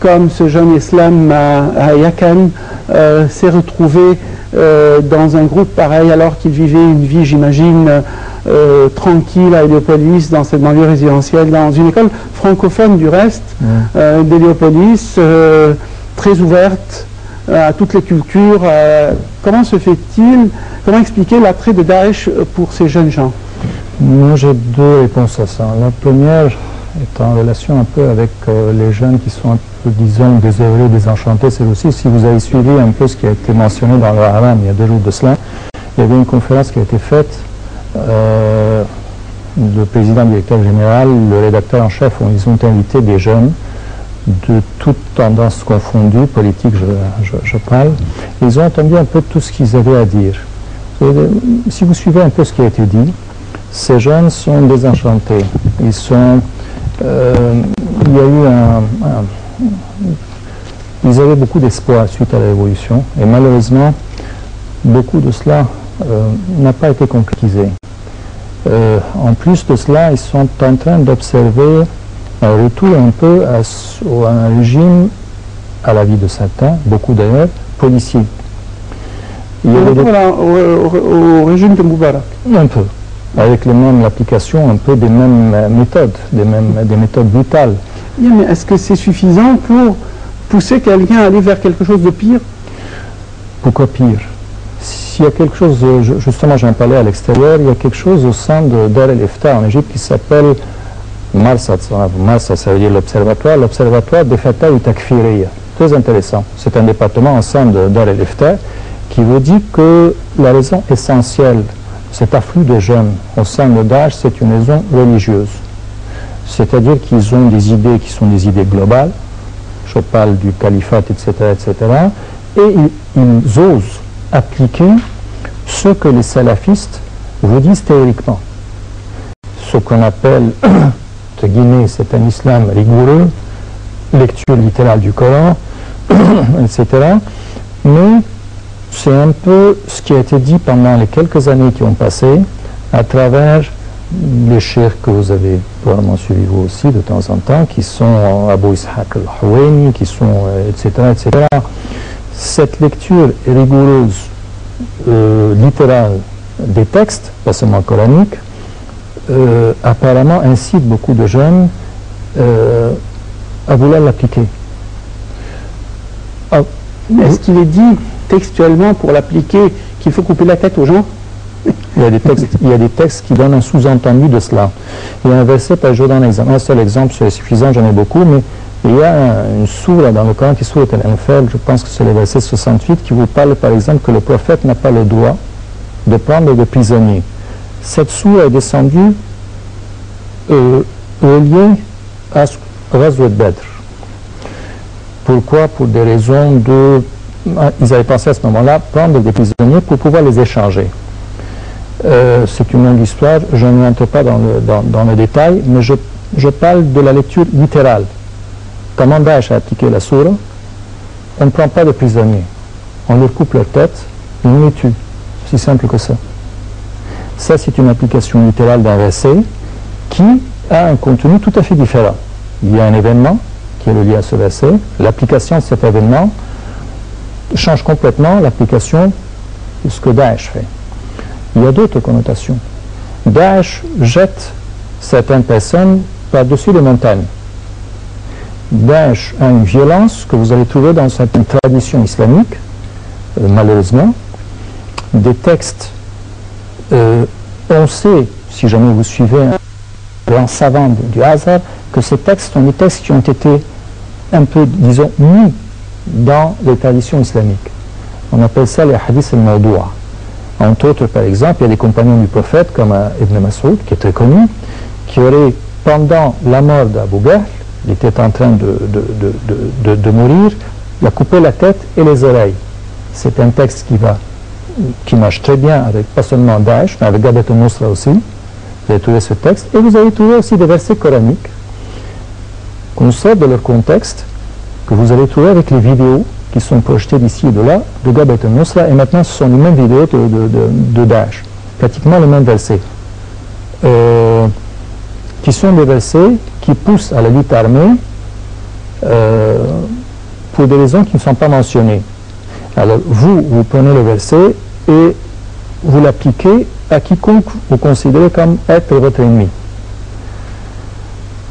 comme ce jeune islam à Yakan s'est retrouvé dans un groupe pareil alors qu'il vivait une vie, j'imagine, tranquille à Héliopolis, dans cette banlieue résidentielle, dans une école francophone du reste d'Héliopolis, très ouverte à toutes les cultures. Comment se fait-il, comment expliquer l'attrait de Daesh pour ces jeunes gens? Moi j'ai deux réponses à ça. La première est en relation un peu avec les jeunes qui sont un peu, disons, désœuvrés, désenchantés. C'est aussi, si vous avez suivi un peu ce qui a été mentionné dans le Haram il y a 2 jours de cela, il y avait une conférence qui a été faite, le président, le directeur général, le rédacteur en chef, ils ont invité des jeunes de toutes tendances confondues, politiques je parle. Ils ont entendu un peu tout ce qu'ils avaient à dire. Et si vous suivez un peu ce qui a été dit, ces jeunes sont désenchantés. Ils sont... il y a eu ils avaient beaucoup d'espoir suite à la révolution et malheureusement beaucoup de cela n'a pas été concrétisé. En plus de cela, ils sont en train d'observer un retour un peu à un régime, à l'avis de certains, beaucoup d'ailleurs, policier. Au régime de Moubarak. Un peu. Avec l'application un peu des mêmes méthodes, des méthodes brutales. Oui, mais est-ce que c'est suffisant pour pousser quelqu'un à aller vers quelque chose de pire? Pourquoi pire? S'il y a quelque chose, justement j'en parlais à l'extérieur, il y a quelque chose au sein de Dar el-Ifta en Égypte qui s'appelle Marsad, ça veut dire l'observatoire des Fatah ou Takfiriya. Très intéressant. C'est un département au sein de Dar el-Ifta qui vous dit que la raison essentielle, cet afflux de jeunes au sein de Daesh, c'est une raison religieuse. C'est-à-dire qu'ils ont des idées qui sont des idées globales, je parle du califat, etc., etc., et ils osent appliquer ce que les salafistes vous disent théoriquement. Ce qu'on appelle, entre guillemets, c'est un islam rigoureux, lecture littérale du Coran, etc., mais c'est un peu ce qui a été dit pendant les quelques années qui ont passé à travers les cheikhs que vous avez probablement suivis vous aussi de temps en temps, qui sont Abu Ishaq al-Hawani, qui sont etc., etc. Cette lecture rigoureuse, littérale des textes, pas seulement coraniques, apparemment incite beaucoup de jeunes à vouloir l'appliquer. Est-ce qu'il est dit textuellement pour l'appliquer qu'il faut couper la tête aux gens? Il y a des textes qui donnent un sous-entendu de cela. Il y a un verset, je vous donne un seul exemple, c'est suffisant, j'en ai beaucoup, mais il y a une sourate dans le Coran qui est sourate Al-Anfal, je pense que c'est le verset 68, qui vous parle par exemple que le prophète n'a pas le droit de prendre des prisonniers. Cette sourate est descendue reliée à Ghazwat Badr. Pourquoi? Pour des raisons de... Ils avaient pensé à ce moment-là prendre des prisonniers pour pouvoir les échanger. C'est une longue histoire, je n'entre pas dans le détail, mais je parle de la lecture littérale. Comment Daesh a appliqué la sourate, on ne prend pas de prisonniers. On leur coupe leur tête et on les tue. C'est simple que ça. Ça, c'est une application littérale d'un verset qui a un contenu tout à fait différent. Il y a un événement qui est relié à ce verset. L'application de cet événement change complètement l'application de ce que Daesh fait. Il y a d'autres connotations. Daesh jette certaines personnes par-dessus les montagnes. Daesh a une violence que vous allez trouver dans certaines traditions islamiques, malheureusement. Des textes, on sait, si jamais vous suivez un grand savant du Azhar, que ces textes sont des textes qui ont été un peu, disons, mis dans les traditions islamiques. On appelle ça les hadiths al-mawdoua. Entre autres, par exemple, il y a des compagnons du prophète, comme Ibn Mas'ud, qui est très connu, qui aurait, pendant la mort d'Abu Bakr, il était en train de mourir, il a coupé la tête et les oreilles. C'est un texte qui marche très bien avec, pas seulement Daesh, mais avec Jabhat al-Nusra aussi. Vous avez trouvé ce texte. Et vous avez trouvé aussi des versets coraniques qu'on sort de leur contexte, que vous allez trouver avec les vidéos qui sont projetées d'ici et de là, de Jabhat al-Nusra, et maintenant ce sont les mêmes vidéos de Daesh, pratiquement les mêmes versets, qui sont des versets qui poussent à la lutte armée pour des raisons qui ne sont pas mentionnées. Alors vous prenez le verset et vous l'appliquez à quiconque vous considérez comme être votre ennemi.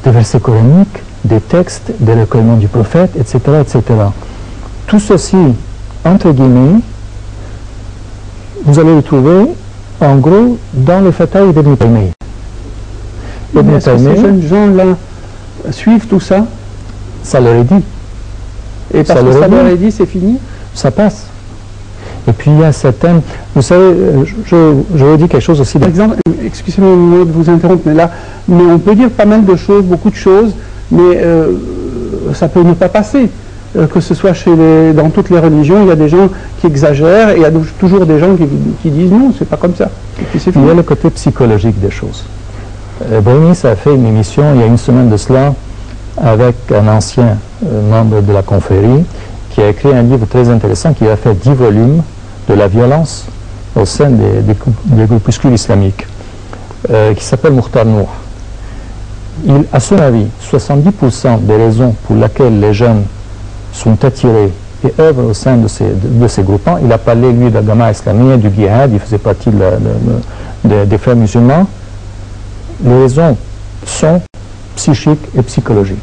Des versets coraniques, des textes, des recueillements du prophète, etc., etc. Tout ceci, entre guillemets, vous allez le trouver, en gros, dans le Fatah d'Ibn Taymiyyah. Est-ce que ces jeunes gens-là suivent tout ça? Ça leur est dit. Et parce que ça leur est dit, c'est fini? Ça passe. Et puis il y a certaines... Vous savez, je vous dis quelque chose aussi... Par exemple, excusez-moi de vous interrompre, mais on peut dire pas mal de choses, beaucoup de choses, mais ça peut ne pas passer. Que ce soit dans toutes les religions, il y a des gens qui exagèrent et il y a toujours des gens qui disent non, c'est pas comme ça. Et puis il y a le côté psychologique des choses. Bruni, ça a fait une émission il y a une semaine de cela avec un ancien membre de la confrérie qui a écrit un livre très intéressant qui a fait 10 volumes de la violence au sein des groupuscules islamiques, qui s'appelle Mukhtar Nour. À son avis, 70% des raisons pour lesquelles les jeunes sont attirés et œuvrent au sein de ces groupements, il a parlé, lui, de la Jama'a islamique, du djihad, il faisait partie des frères musulmans. Les raisons sont psychiques et psychologiques.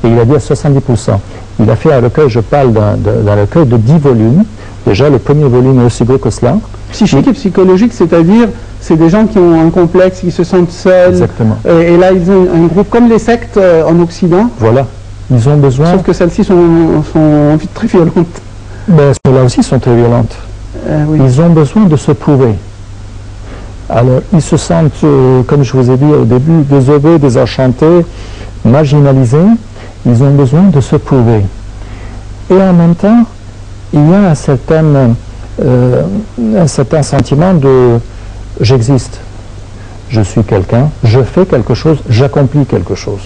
Et il a dit à 70%. Il a fait un recueil, je parle d'un recueil de 10 volumes. Déjà, le premier volume est aussi gros que cela. Psychique et psychologique, c'est-à-dire, c'est des gens qui ont un complexe, qui se sentent seuls. Exactement. Et là, ils ont un groupe comme les sectes en Occident. Voilà. Ils ont besoin... Sauf que celles-ci sont très violentes. Ben, celles-là aussi sont très violentes. Oui. Ils ont besoin de se prouver. Alors, ils se sentent, comme je vous ai dit au début, désolés, désenchantés, marginalisés. Ils ont besoin de se prouver. Et en même temps, il y a un certain sentiment de « j'existe, je suis quelqu'un, je fais quelque chose, j'accomplis quelque chose ».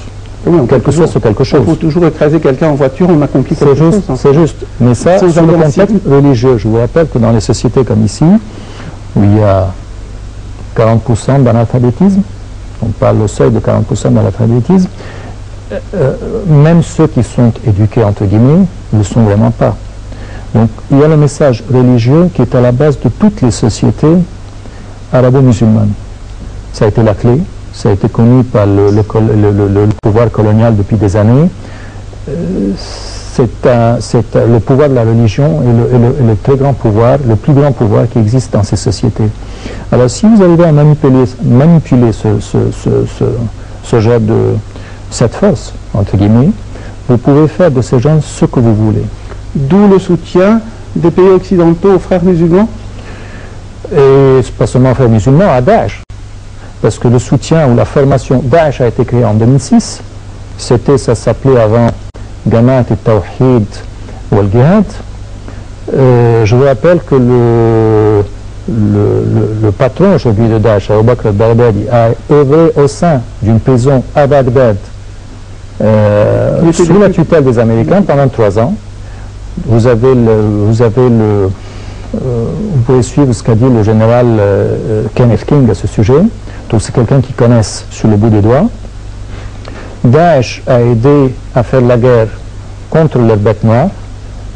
Oui, quel que soit ce quelque chose. Il faut toujours écraser quelqu'un en voiture, on accomplit quelque chose. C'est juste, mais ça, sur le contexte religieux. Je vous rappelle que dans les sociétés comme ici, où il y a 40% d'analphabétisme, on parle au seuil de 40% d'analphabétisme, même ceux qui sont éduqués, entre guillemets, ne le sont vraiment pas. Donc, il y a le message religieux qui est à la base de toutes les sociétés arabo-musulmanes. Ça a été la clé. Ça a été connu par le pouvoir colonial depuis des années. Le pouvoir de la religion est le très grand pouvoir, le plus grand pouvoir qui existe dans ces sociétés. Alors si vous arrivez à manipuler ce genre cette force, entre guillemets, vous pouvez faire de ces gens ce que vous voulez. D'où le soutien des pays occidentaux aux frères musulmans? Et pas seulement aux frères musulmans, à Daesh. Parce que le soutien ou la formation Daesh a été créé en 2006. Ça s'appelait avant Jamaat al-Tawhid ou al-Jihad. Je vous rappelle que le patron aujourd'hui de Daesh, Abu Bakr al-Baghdadi, a œuvré au sein d'une prison à Bagdad sous la tutelle des Américains pendant 3 ans. Vous pouvez suivre ce qu'a dit le général Kenneth King à ce sujet. Donc c'est quelqu'un qui connaisse sur le bout des doigts. Daesh a aidé à faire la guerre contre la bête noire,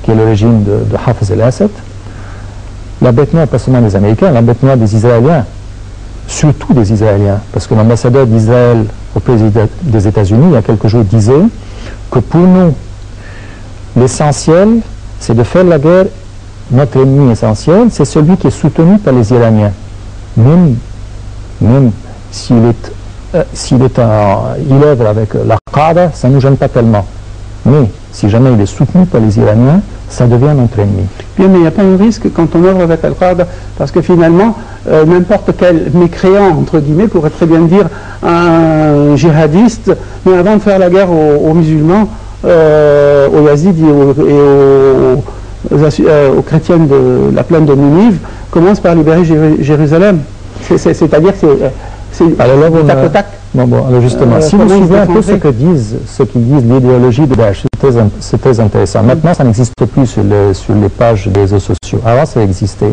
qui est le régime de Hafez el-Assad. La bête noire, pas seulement des Américains, la bête noire des Israéliens, surtout des Israéliens, parce que l'ambassadeur d'Israël au président des États-Unis, il y a quelques jours, disait que pour nous, l'essentiel, c'est de faire la guerre. Notre ennemi essentiel, c'est celui qui est soutenu par les Iraniens. Même s'il œuvre avec l'Al-Qaïda, ça ne nous gêne pas tellement. Mais si jamais il est soutenu par les Iraniens, ça devient notre ennemi. Bien, mais il n'y a pas un risque quand on œuvre avec Al-Qaïda, parce que finalement, n'importe quel mécréant, entre guillemets, pourrait très bien dire un djihadiste, mais avant de faire la guerre aux musulmans, aux yazidis et aux chrétiens de la plaine de Ninive, commence par libérer Jérusalem. C'est-à-dire que c'est tac au tac. Alors justement, si vous suivez un peu ce qu'ils disent l'idéologie de Daesh, c'est très intéressant. Maintenant, ça n'existe plus sur les pages des réseaux sociaux. Avant, ça existait.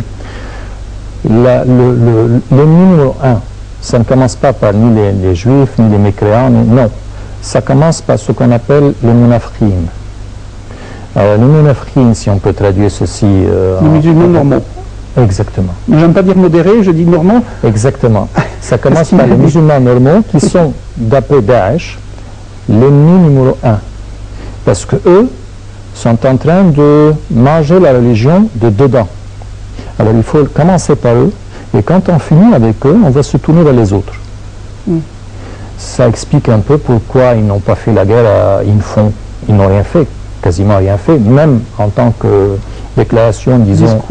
Le numéro 1, ça ne commence pas par ni les juifs, ni les mécréants, non. Ça commence par ce qu'on appelle le munafqin. Les musulmans, si on peut traduire ceci... les musulmans normaux. Exactement. J'aime pas dire modérés, je dis normaux. Exactement. Ça commence par les musulmans normaux qui sont, d'après Daesh, l'ennemi numéro 1. Parce que eux sont en train de manger la religion de dedans. Alors il faut commencer par eux, et quand on finit avec eux, on va se tourner vers les autres. Ça explique un peu pourquoi ils n'ont pas fait la guerre, ils n'ont rien fait, quasiment rien fait, même en tant que déclaration, disons,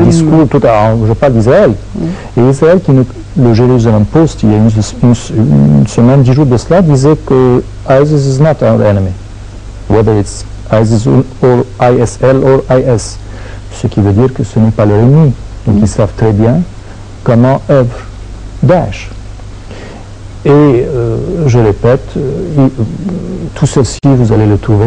discours tout je parle d'Israël. Et Israël, le Jerusalem Post, il y a une semaine, 10 jours de cela, disait que ISIS is not our enemy, whether it's ISIS or ISL or IS, ce qui veut dire que ce n'est pas leur ennemi. Donc ils savent très bien comment œuvre Daesh. Et je répète, tout ceci, vous allez le trouver